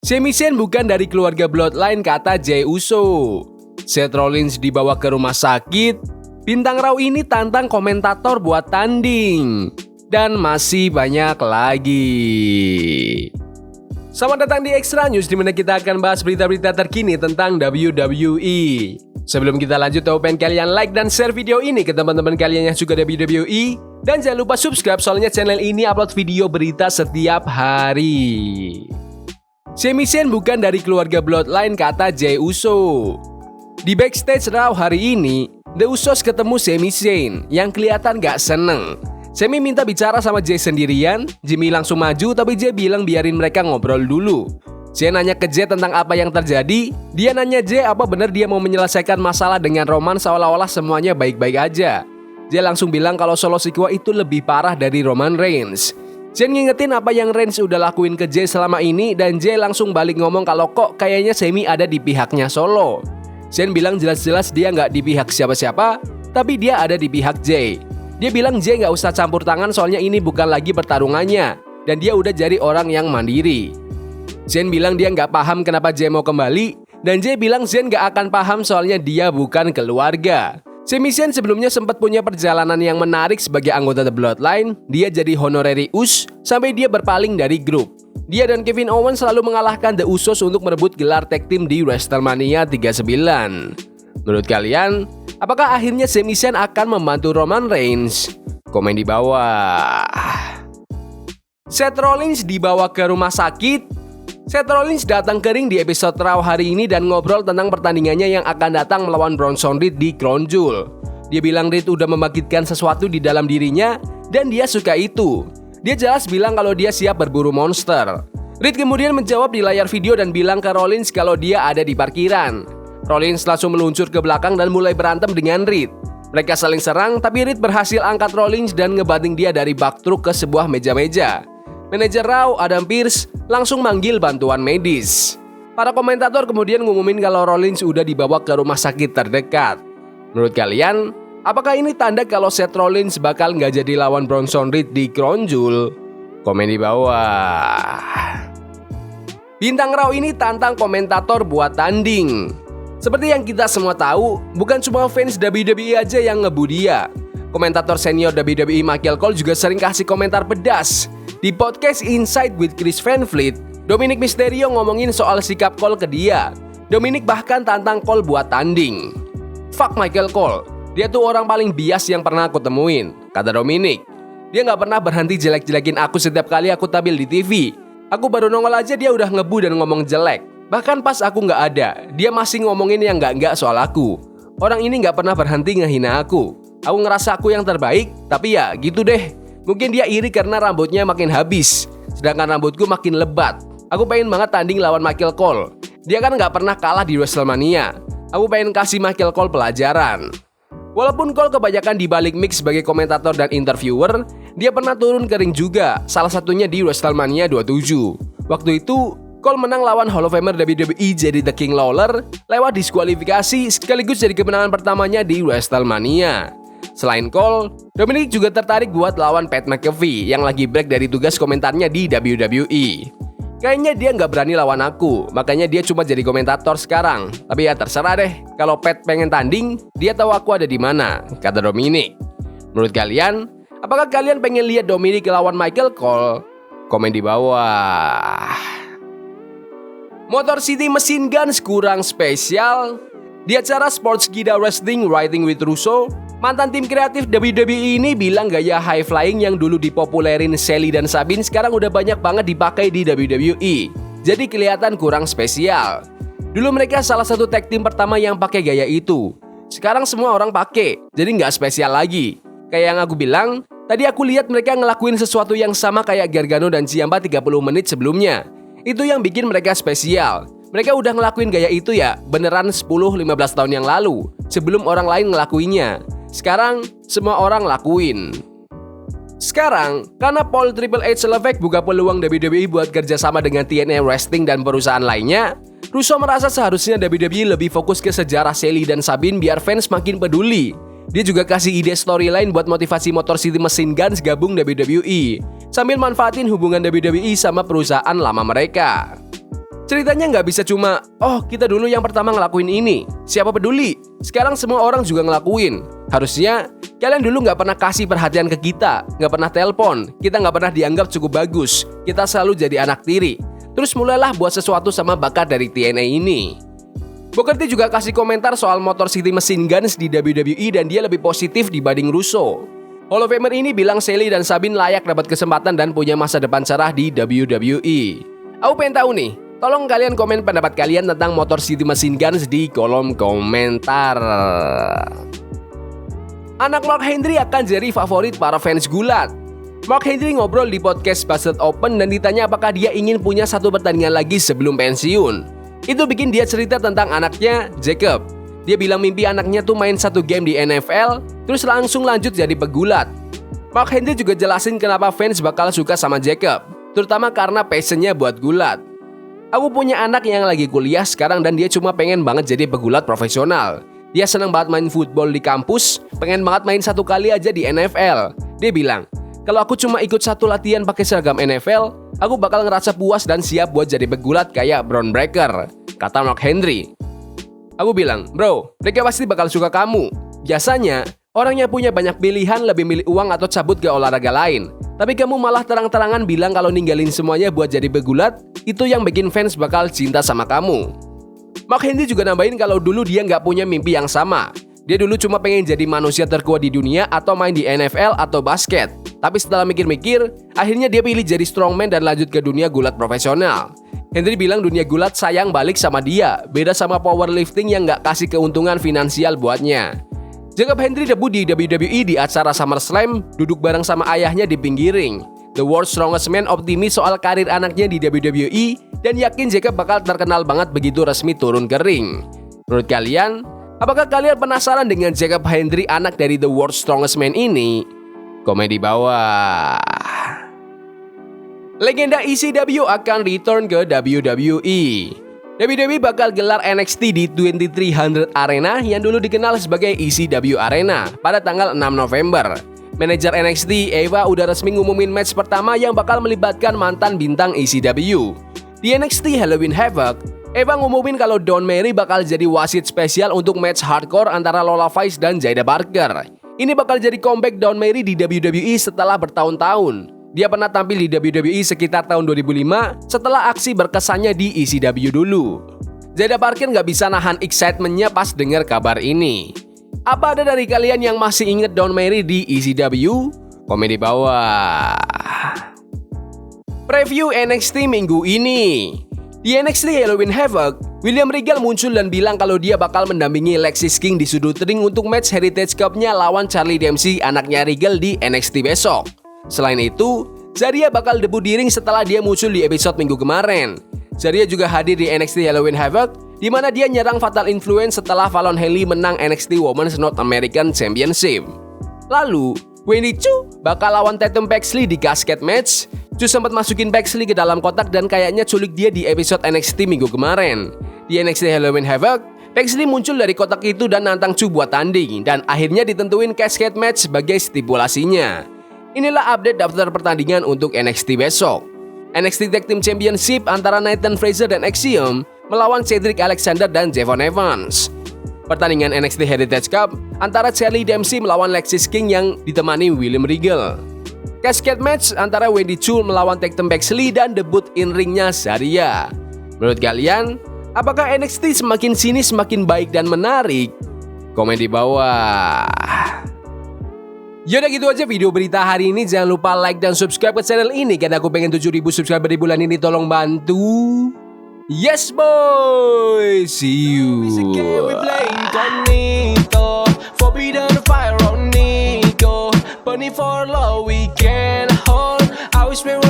Sami Zayn bukan dari keluarga bloodline, kata Jey Uso. Seth Rollins dibawa ke rumah sakit. Bintang Raw ini tantang komentator buat tanding. Dan masih banyak lagi. Selamat datang di Extra News, di mana kita akan bahas berita-berita terkini tentang WWE. Sebelum kita lanjut, aku pengen kalian like dan share video ini ke teman-teman kalian yang suka WWE. Dan jangan lupa subscribe, soalnya channel ini upload video berita setiap hari. Sami Zayn bukan dari keluarga bloodline, kata Jey Uso. Di backstage Raw hari ini, The Usos ketemu Sami Zayn yang kelihatan gak seneng. Sami minta bicara sama Jey sendirian, Jimmy langsung maju tapi Jey bilang biarin mereka ngobrol dulu. Jey nanya ke Jey tentang apa yang terjadi. Dia nanya Jey apa benar dia mau menyelesaikan masalah dengan Roman seolah-olah semuanya baik-baik aja. Jey langsung bilang kalau Solo Sikoa itu lebih parah dari Roman Reigns. Jey ngingetin apa yang Reigns udah lakuin ke Jey selama ini dan Jey langsung balik ngomong kalau kok kayaknya Sami ada di pihaknya Solo. Jey bilang jelas-jelas dia nggak di pihak siapa-siapa, tapi dia ada di pihak Jey. Dia bilang Jey nggak usah campur tangan soalnya ini bukan lagi pertarungannya dan dia udah jadi orang yang mandiri. Jey bilang dia nggak paham kenapa Jey mau kembali dan Jey bilang Jey nggak akan paham soalnya dia bukan keluarga. Sami Zayn sebelumnya sempat punya perjalanan yang menarik sebagai anggota The Bloodline. Dia jadi honorary Us sampai dia berpaling dari grup. Dia dan Kevin Owens selalu mengalahkan The Usos untuk merebut gelar tag team di WrestleMania 39. Menurut kalian, apakah akhirnya Sami Zayn akan membantu Roman Reigns? Komen di bawah. Seth Rollins dibawa ke rumah sakit. Seth Rollins datang ke ring di episode Raw hari ini dan ngobrol tentang pertandingannya yang akan datang melawan Bronson Reed di Crown Jewel. Dia bilang Reed udah membangkitkan sesuatu di dalam dirinya dan dia suka itu. Dia jelas bilang kalau dia siap berburu monster. Reed kemudian menjawab di layar video dan bilang ke Rollins kalau dia ada di parkiran. Rollins langsung meluncur ke belakang dan mulai berantem dengan Reed. Mereka saling serang tapi Reed berhasil angkat Rollins dan ngebanting dia dari bak truk ke sebuah meja-meja. Manajer Raw, Adam Pearce, langsung manggil bantuan medis. Para komentator kemudian ngumumin kalau Rollins udah dibawa ke rumah sakit terdekat. Menurut kalian, apakah ini tanda kalau Seth Rollins bakal nggak jadi lawan Bronson Reed di Crown Jewel? Komen di bawah. Bintang Raw ini tantang komentator buat tanding. Seperti yang kita semua tahu, bukan cuma fans WWE aja yang ngebu dia. Komentator senior WWE Michael Cole juga sering kasih komentar pedas. Di podcast Inside with Chris Van Vliet, Dominic Mysterio ngomongin soal sikap Cole ke dia. Dominic bahkan tantang Cole buat tanding. Fuck Michael Cole, dia tuh orang paling bias yang pernah aku temuin, kata Dominic. Dia gak pernah berhenti jelek-jelekin aku setiap kali aku tampil di TV. Aku baru nongol aja dia udah ngebu dan ngomong jelek. Bahkan pas aku gak ada, dia masih ngomongin yang gak soal aku. Orang ini gak pernah berhenti ngehina aku. Aku ngerasa aku yang terbaik, tapi ya gitu deh. Mungkin dia iri karena rambutnya makin habis, sedangkan rambutku makin lebat. Aku pengen banget tanding lawan Michael Cole. Dia kan gak pernah kalah di WrestleMania. Aku pengen kasih Michael Cole pelajaran. Walaupun Cole kebanyakan dibalik mic sebagai komentator dan interviewer, dia pernah turun ke ring juga, salah satunya di WrestleMania 27. Waktu itu, Cole menang lawan Hall of Famer WWE jadi The King Lawler lewat diskualifikasi sekaligus jadi kemenangan pertamanya di WrestleMania. Selain Cole, Dominic juga tertarik buat lawan Pat McAfee yang lagi break dari tugas komentarnya di WWE. Kayaknya dia nggak berani lawan aku, makanya dia cuma jadi komentator sekarang. Tapi ya terserah deh, kalau Pat pengen tanding, dia tahu aku ada di mana, kata Dominic. Menurut kalian, apakah kalian pengen lihat Dominic lawan Michael Cole? Komen di bawah. Motor City Machine Guns kurang spesial. Di acara Sportskeeda Wrestling Writing with Russo, mantan tim kreatif WWE ini bilang gaya high flying yang dulu dipopulerin Shelly dan Sabin sekarang udah banyak banget dipakai di WWE. Jadi kelihatan kurang spesial. Dulu mereka salah satu tag team pertama yang pakai gaya itu. Sekarang semua orang pakai, jadi nggak spesial lagi. Kayak yang aku bilang, tadi aku lihat mereka ngelakuin sesuatu yang sama kayak Gargano dan Ciampa 30 menit sebelumnya. Itu yang bikin mereka spesial. Mereka udah ngelakuin gaya itu ya beneran 10-15 tahun yang lalu, sebelum orang lain ngelakuinnya. Sekarang, semua orang lakuin. Sekarang, karena Paul Triple H Levesque buka peluang WWE buat kerjasama dengan TNA Wrestling dan perusahaan lainnya, Russo merasa seharusnya WWE lebih fokus ke sejarah Shelly dan Sabin biar fans makin peduli. Dia juga kasih ide storyline buat motivasi Motor City Machine Guns gabung WWE, sambil manfaatin hubungan WWE sama perusahaan lama mereka. Ceritanya nggak bisa cuma, oh kita dulu yang pertama ngelakuin ini, siapa peduli? Sekarang semua orang juga ngelakuin. Harusnya kalian dulu nggak pernah kasih perhatian ke kita, nggak pernah telepon, kita nggak pernah dianggap cukup bagus, kita selalu jadi anak tiri. Terus mulailah buat sesuatu sama bakat dari TNA ini. Booker T juga kasih komentar soal Motor City Machine Guns di WWE dan dia lebih positif dibanding Russo. Hall of Famer ini bilang Shelly dan Sabin layak dapat kesempatan dan punya masa depan cerah di WWE. Aku pengen tahu nih, tolong kalian komen pendapat kalian tentang Motor City Machine Guns di kolom komentar. Anak Mark Henry akan jadi favorit para fans gulat. Mark Henry ngobrol di podcast Busted Open dan ditanya apakah dia ingin punya satu pertandingan lagi sebelum pensiun. Itu bikin dia cerita tentang anaknya, Jacob. Dia bilang mimpi anaknya tuh main satu game di NFL, terus langsung lanjut jadi pegulat. Mark Henry juga jelasin kenapa fans bakal suka sama Jacob, terutama karena passionnya buat gulat. Aku punya anak yang lagi kuliah sekarang dan dia cuma pengen banget jadi pegulat profesional. Dia senang banget main football di kampus, pengen banget main satu kali aja di NFL. Dia bilang, kalau aku cuma ikut satu latihan pakai seragam NFL, aku bakal ngerasa puas dan siap buat jadi pegulat kayak Bron Breakker, kata Mark Henry. Aku bilang, bro, mereka pasti bakal suka kamu. Biasanya, orang yang punya banyak pilihan lebih milih uang atau cabut ke olahraga lain. Tapi kamu malah terang-terangan bilang kalau ninggalin semuanya buat jadi pegulat, itu yang bikin fans bakal cinta sama kamu. Mark Henry juga nambahin kalau dulu dia nggak punya mimpi yang sama. Dia dulu cuma pengen jadi manusia terkuat di dunia atau main di NFL atau basket. Tapi setelah mikir-mikir, akhirnya dia pilih jadi strongman dan lanjut ke dunia gulat profesional. Henry bilang dunia gulat sayang balik sama dia, beda sama powerlifting yang nggak kasih keuntungan finansial buatnya. Jacob Henry debut di WWE di acara SummerSlam, duduk bareng sama ayahnya di pinggir ring. The World's Strongest Man optimis soal karir anaknya di WWE dan yakin Jacob bakal terkenal banget begitu resmi turun ke ring. Menurut kalian, apakah kalian penasaran dengan Jacob Henry, anak dari The World's Strongest Man ini? Komen di bawah. Legenda ECW akan return ke WWE. WWE bakal gelar NXT di 2300 Arena yang dulu dikenal sebagai ECW Arena pada tanggal 6 November. Manajer NXT, Eva, udah resmi ngumumin match pertama yang bakal melibatkan mantan bintang ECW. Di NXT Halloween Havoc, Eva ngumumin kalau Dawn Marie bakal jadi wasit spesial untuk match hardcore antara Lola Vice dan Jayda Parker. Ini bakal jadi comeback Dawn Marie di WWE setelah bertahun-tahun. Dia pernah tampil di WWE sekitar tahun 2005 setelah aksi berkesannya di ECW dulu. Jayda Parker nggak bisa nahan excitementnya pas dengar kabar ini. Apa ada dari kalian yang masih inget Dawn Marie di ECW? Komen di bawah. Preview NXT minggu ini. Di NXT Halloween Havoc, William Regal muncul dan bilang kalau dia bakal mendampingi Lexis King di sudut ring untuk match Heritage Cup-nya lawan Charlie Dempsey, anaknya Regal, di NXT besok. Selain itu, Zarya bakal debut di ring setelah dia muncul di episode minggu kemarin. Zarya juga hadir di NXT Halloween Havoc, di mana dia nyerang Fatal Influence setelah Fallon Henley menang NXT Women's North American Championship. Lalu, Wendy Choo bakal lawan Tatum Paxley di casket match. Choo sempat masukin Paxley ke dalam kotak dan kayaknya culik dia di episode NXT minggu kemarin. Di NXT Halloween Havoc, Paxley muncul dari kotak itu dan nantang Choo buat tanding, dan akhirnya ditentuin casket match sebagai stipulasinya. Inilah update daftar pertandingan untuk NXT besok. NXT Tag Team Championship antara Nathan Frazer dan Axiom melawan Cedric Alexander dan Javon Evans. Pertandingan NXT Heritage Cup antara Charlie Dempsey melawan Lexis King yang ditemani William Regal. Casket match antara Wendy Choo melawan Tatum Paxley dan debut in ringnya Zarya. Menurut kalian, apakah NXT semakin sini semakin baik dan menarik? Komen di bawah. Yaudah gitu aja video berita hari ini. Jangan lupa like dan subscribe ke channel ini karena aku pengen 7.000 subscriber di bulan ini. Tolong bantu. Yes boy. See you. Forbidden fire on Nico. Bunny for love we can hold. I wish we were